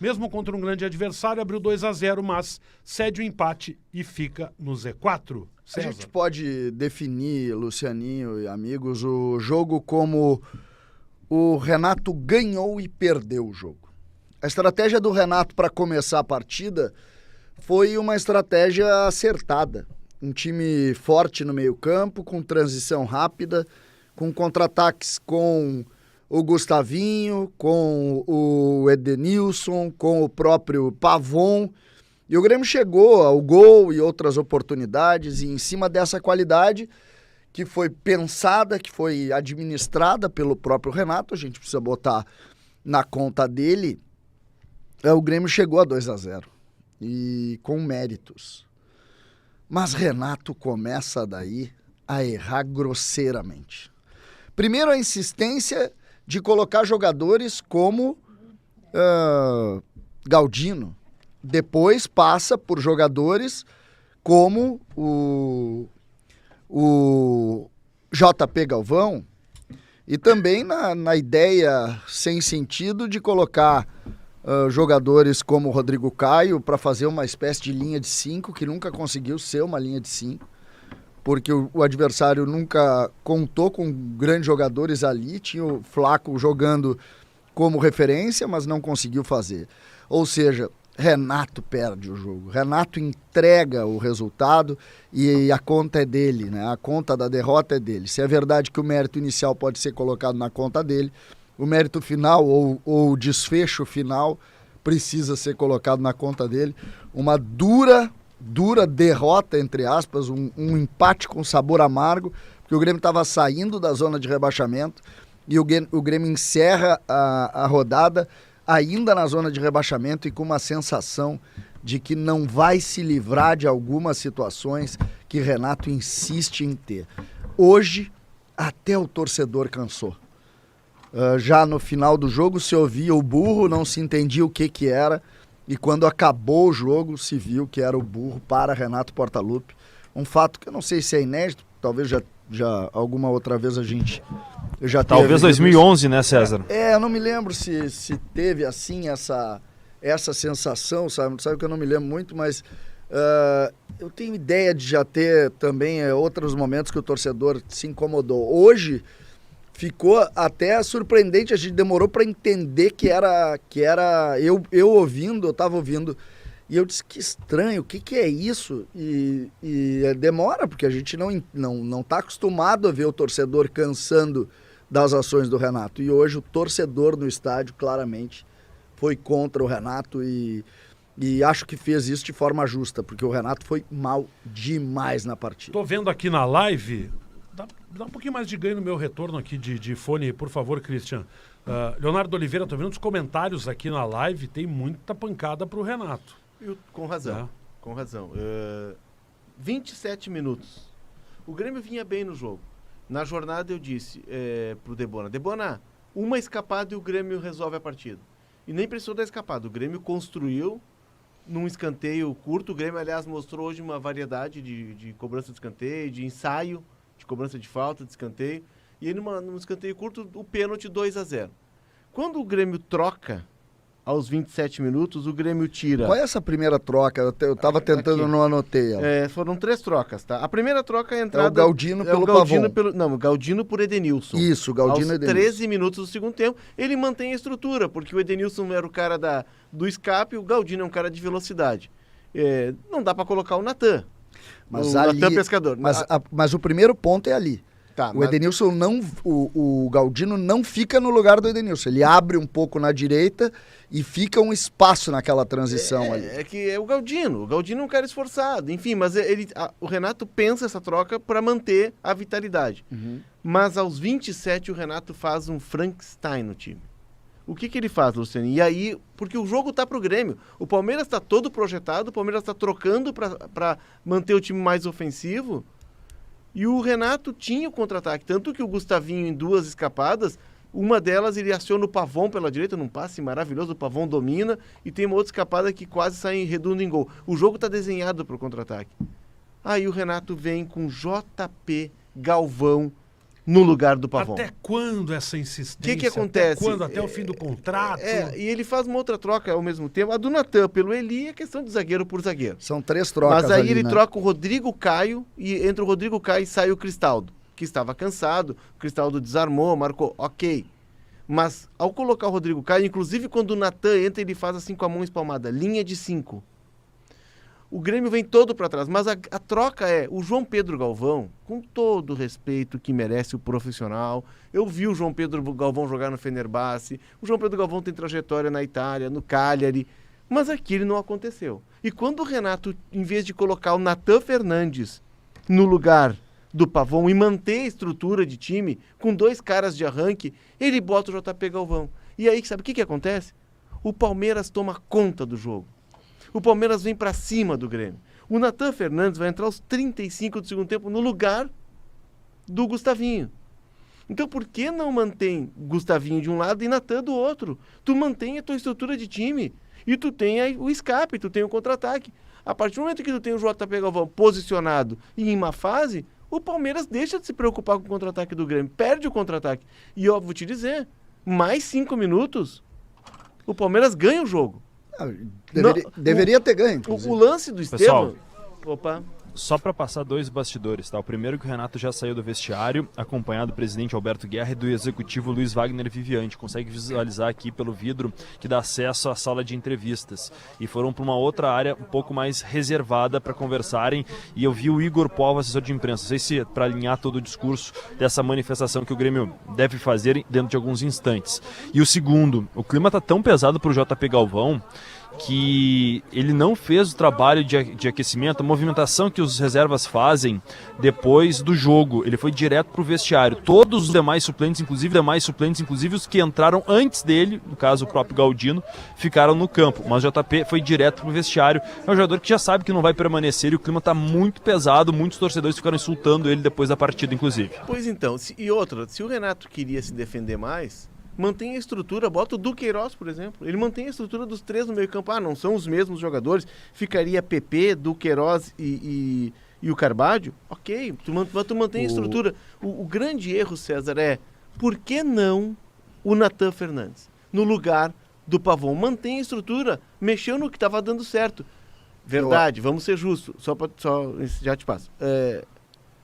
Mesmo contra um grande adversário, abriu 2-0, mas cede o empate e fica no Z4. A gente pode definir, Lucianinho e amigos, o jogo como o Renato ganhou e perdeu o jogo. A estratégia do Renato para começar a partida foi uma estratégia acertada. Um time forte no meio-campo, com transição rápida, com contra-ataques com o Gustavinho, com o Edenilson, com o próprio Pavon. E o Grêmio chegou ao gol e outras oportunidades, e em cima dessa qualidade que foi pensada, que foi administrada pelo próprio Renato, a gente precisa botar na conta dele, o Grêmio chegou a 2-0, e com méritos. Mas Renato começa daí a errar grosseiramente. Primeiro, a insistência de colocar jogadores como Galdino. Depois passa por jogadores como o JP Galvão, e também na ideia sem sentido de colocar jogadores como o Rodrigo Caio para fazer uma espécie de linha de 5, que nunca conseguiu ser uma linha de 5, porque o adversário nunca contou com grandes jogadores ali, tinha o Flaco jogando como referência, mas não conseguiu fazer. Ou seja, Renato perde o jogo, Renato entrega o resultado e a conta é dele, né? A conta da derrota é dele. Se é verdade que o mérito inicial pode ser colocado na conta dele, o mérito final ou o desfecho final precisa ser colocado na conta dele. Uma dura derrota, entre aspas, um empate com sabor amargo, porque o Grêmio estava saindo da zona de rebaixamento e o Grêmio encerra a rodada ainda na zona de rebaixamento e com uma sensação de que não vai se livrar de algumas situações que Renato insiste em ter. Hoje, até o torcedor cansou. Já no final do jogo se ouvia o burro, não se entendia o que era, e quando acabou o jogo se viu que era o burro para Renato Portaluppi. Um fato que eu não sei se é inédito, talvez já alguma outra vez a gente já teve. Talvez 2011, né, César? Eu não me lembro se teve assim essa sensação, sabe que eu não me lembro muito, mas eu tenho ideia de já ter também outros momentos que o torcedor se incomodou. Hoje ficou até surpreendente, a gente demorou para entender que era eu ouvindo, eu estava ouvindo, e eu disse, que estranho, o que é isso? E demora, porque a gente não tá acostumado a ver o torcedor cansando das ações do Renato. E hoje o torcedor no estádio claramente foi contra o Renato e acho que fez isso de forma justa, porque o Renato foi mal demais na partida. Tô vendo aqui na live, dá um pouquinho mais de ganho no meu retorno aqui de fone, por favor, Christian. Leonardo Oliveira, tô vendo os comentários aqui na live, tem muita pancada pro Renato. Com razão, com razão. 27 minutos. O Grêmio vinha bem no jogo. Na jornada eu disse pro Debona, uma escapada e o Grêmio resolve a partida. E nem precisou da escapada. O Grêmio construiu num escanteio curto. O Grêmio, aliás, mostrou hoje uma variedade de cobrança de escanteio, de ensaio, de cobrança de falta, de escanteio. E aí, num escanteio curto, o pênalti 2-0. Quando o Grêmio troca, aos 27 minutos, o Grêmio tira... Qual é essa primeira troca? Eu estava tentando, não anotei ela. Foram 3 trocas, tá? A primeira troca é a entrada... É o Galdino pelo Pavon. Não, o Galdino por Edenilson. Isso, o Galdino aos Edenilson. 13 minutos do segundo tempo, ele mantém a estrutura, porque o Edenilson era o cara do escape, o Galdino é um cara de velocidade. Não dá para colocar o Natan. Mas Natan Pescador. Mas o primeiro ponto é ali. Tá, o Edenilson o Galdino não fica no lugar do Edenilson. Ele abre um pouco na direita e fica um espaço naquela transição ali. É que é o Galdino. O Galdino é um cara esforçado. Enfim, mas o Renato pensa essa troca para manter a vitalidade. Uhum. Mas aos 27 o Renato faz um Frankenstein no time. O que ele faz, Luciano? E aí, porque o jogo tá pro Grêmio. O Palmeiras tá todo projetado, o Palmeiras tá trocando para manter o time mais ofensivo. E o Renato tinha o contra-ataque, tanto que o Gustavinho, em 2 escapadas, uma delas ele aciona o Pavon pela direita, num passe maravilhoso, o Pavon domina, e tem uma outra escapada que quase sai redonda em gol. O jogo está desenhado para o contra-ataque. Aí o Renato vem com JP Galvão no lugar do Pavão. Até quando essa insistência? Que acontece? Até quando? Até o fim do contrato? E ele faz uma outra troca ao mesmo tempo. A do Natan pelo Eli é questão de zagueiro por zagueiro. São 3 trocas. Mas aí ali, ele né? troca o Rodrigo Caio e entre o Rodrigo Caio sai o Cristaldo, que estava cansado. O Cristaldo desarmou, marcou, ok. Mas ao colocar o Rodrigo Caio, inclusive quando o Natan entra, ele faz assim com a mão espalmada, linha de 5. O Grêmio vem todo para trás, mas a troca é o João Pedro Galvão, com todo o respeito que merece o profissional. Eu vi o João Pedro Galvão jogar no Fenerbahçe, o João Pedro Galvão tem trajetória na Itália, no Cagliari, mas aquilo não aconteceu. E quando o Renato, em vez de colocar o Natan Fernandes no lugar do Pavão e manter a estrutura de time com 2 caras de arranque, ele bota o JP Galvão. E aí, sabe o que acontece? O Palmeiras toma conta do jogo. O Palmeiras vem para cima do Grêmio. O Natan Fernandes vai entrar aos 35 do segundo tempo no lugar do Gustavinho. Então por que não mantém Gustavinho de um lado e Natan do outro? Tu mantém a tua estrutura de time e tu tem o escape, tu tem o contra-ataque. A partir do momento que tu tem o JP Galvão posicionado e em uma fase, o Palmeiras deixa de se preocupar com o contra-ataque do Grêmio, perde o contra-ataque. E ó, vou te dizer, mais 5 minutos, o Palmeiras ganha o jogo. Deveria ter ganho. O lance do Estevam... Opa. Só para passar 2 bastidores, tá? O primeiro que o Renato já saiu do vestiário, acompanhado do presidente Alberto Guerra e do executivo Luiz Wagner Viviante. Consegue visualizar aqui pelo vidro que dá acesso à sala de entrevistas. E foram para uma outra área um pouco mais reservada para conversarem. E eu vi o Igor Povo, assessor de imprensa. Não sei se para alinhar todo o discurso dessa manifestação que o Grêmio deve fazer dentro de alguns instantes. E o segundo, o clima tá tão pesado para o JP Galvão que ele não fez o trabalho de aquecimento, a movimentação que os reservas fazem depois do jogo. Ele foi direto para o vestiário. Todos os demais suplentes, inclusive os que entraram antes dele, no caso o próprio Galdino, ficaram no campo. Mas o JP foi direto para o vestiário. É um jogador que já sabe que não vai permanecer e o clima está muito pesado. Muitos torcedores ficaram insultando ele depois da partida, inclusive. Pois então, se o Renato queria se defender mais... Mantém a estrutura, bota o Duqueiroz, por exemplo. Ele mantém a estrutura dos 3 no meio campo. Ah, não são os mesmos jogadores. Ficaria PP, Duqueiroz e o Carbadio. Ok, tu mantém a estrutura. O grande erro, César, é por que não o Natan Fernandes? No lugar do Pavão. Mantém a estrutura. Mexeu no que estava dando certo. Verdade, vamos ser justos. Já te passo.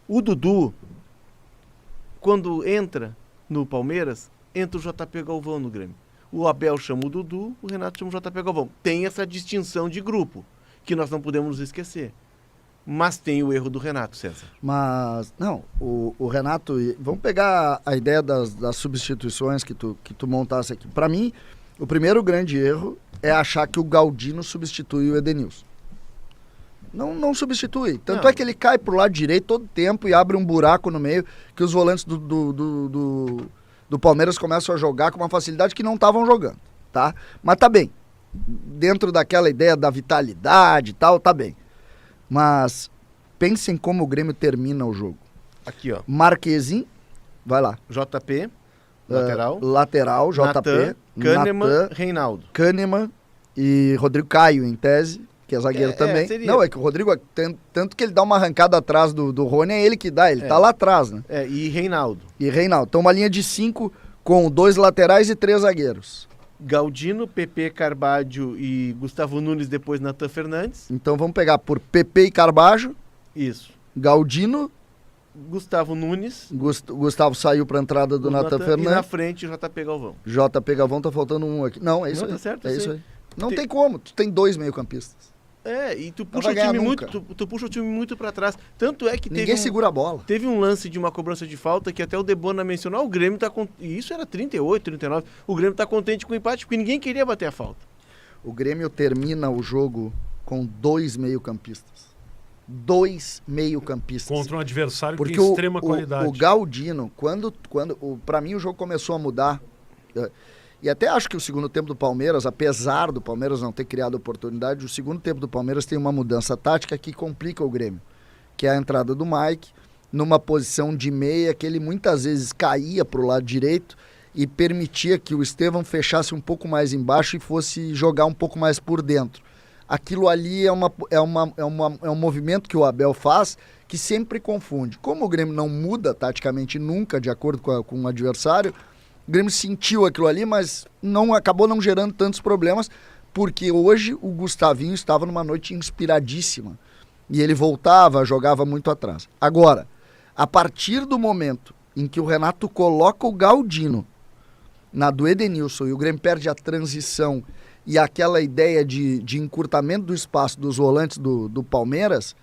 O Dudu, quando entra no Palmeiras... entra o JP Galvão no Grêmio. O Abel chama o Dudu, o Renato chama o JP Galvão. Tem essa distinção de grupo, que nós não podemos nos esquecer. Mas tem o erro do Renato, César. Mas, não, o Renato... Vamos pegar a ideia das substituições que tu montasse aqui. Para mim, o primeiro grande erro é achar que o Galdino substitui o Edenilson. Não substitui. Tanto é que ele cai pro lado direito todo tempo e abre um buraco no meio que os volantes do Palmeiras começam a jogar com uma facilidade que não estavam jogando, tá? Mas tá bem. Dentro daquela ideia da vitalidade e tal, tá bem. Mas pensem como o Grêmio termina o jogo. Aqui, ó. Marquezin, vai lá. JP, lateral. Lateral, JP. Natan, Kahneman, Reinaldo. Kahneman e Rodrigo Caio, em tese, que é zagueiro também. Seria. Não, é que o Rodrigo, tanto que ele dá uma arrancada atrás do Rony, é ele que dá, ele tá lá atrás, né? E Reinaldo. Então uma linha de 5 com 2 laterais e 3 zagueiros. Galdino, PP, Carbadio e Gustavo Nunes, depois Natan Fernandes. Então vamos pegar por PP e Carbajo. Isso. Galdino. Gustavo Nunes. Gustavo saiu para a entrada do Natan Fernandes. E na frente, JP Galvão. JP Galvão, tá faltando um aqui. Não, é isso aí. Tá certo, é isso aí. Não tem como, tu tem 2 meio-campistas. E tu puxa o time muito, tu puxa o time muito para trás. Tanto é que ninguém segura a bola. Teve um lance de uma cobrança de falta que até o Debona mencionou, o Grêmio tá e isso era 38, 39. O Grêmio tá contente com o empate porque ninguém queria bater a falta. O Grêmio termina o jogo com 2 meio-campistas. 2 meio-campistas. Contra um adversário porque que tem extrema qualidade. O Galdino, para mim o jogo começou a mudar. E até acho que o segundo tempo do Palmeiras, apesar do Palmeiras não ter criado oportunidade, o segundo tempo do Palmeiras tem uma mudança tática que complica o Grêmio, que é a entrada do Mike numa posição de meia que ele muitas vezes caía para o lado direito e permitia que o Estevam fechasse um pouco mais embaixo e fosse jogar um pouco mais por dentro. aquilo ali é um movimento que o Abel faz que sempre confunde. Como o Grêmio não muda taticamente nunca de acordo com o adversário, o Grêmio sentiu aquilo ali, mas acabou não gerando tantos problemas, porque hoje o Gustavinho estava numa noite inspiradíssima. E ele voltava, jogava muito atrás. Agora, a partir do momento em que o Renato coloca o Galdino na do Edenilson e o Grêmio perde a transição e aquela ideia de encurtamento do espaço dos volantes do Palmeiras,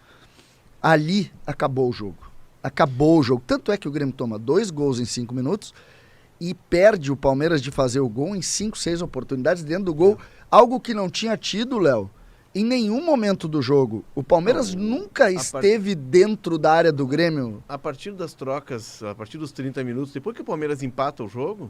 ali acabou o jogo. Acabou o jogo. Tanto é que o Grêmio toma 2 gols em 5 minutos e perde o Palmeiras de fazer o gol em 5, 6 oportunidades dentro do gol. Algo que não tinha tido, Léo, em nenhum momento do jogo. O Palmeiras nunca esteve dentro da área do Grêmio. A partir das trocas, a partir dos 30 minutos, depois que o Palmeiras empata o jogo,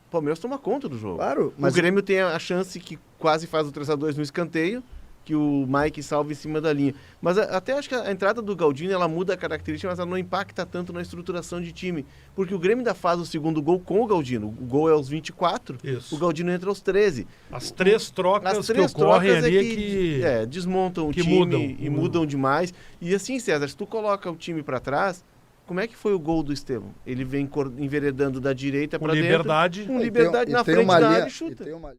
o Palmeiras toma conta do jogo. Claro, mas o Grêmio tem a chance que quase faz o 3-2 no escanteio, que o Mike salva em cima da linha. Mas até acho que a entrada do Galdino, ela muda a característica, mas ela não impacta tanto na estruturação de time. Porque o Grêmio ainda faz o segundo gol com o Galdino. O gol é aos 24, Isso. o Galdino entra aos 13. As 3 trocas As 3 que ocorrem trocas ali que desmontam o que time mudam. mudam demais. E assim, César, se tu coloca o time para trás, como é que foi o gol do Estevão? Ele vem enveredando da direita para dentro. liberdade. Com liberdade na tem frente uma da linha- área e chuta. e tem uma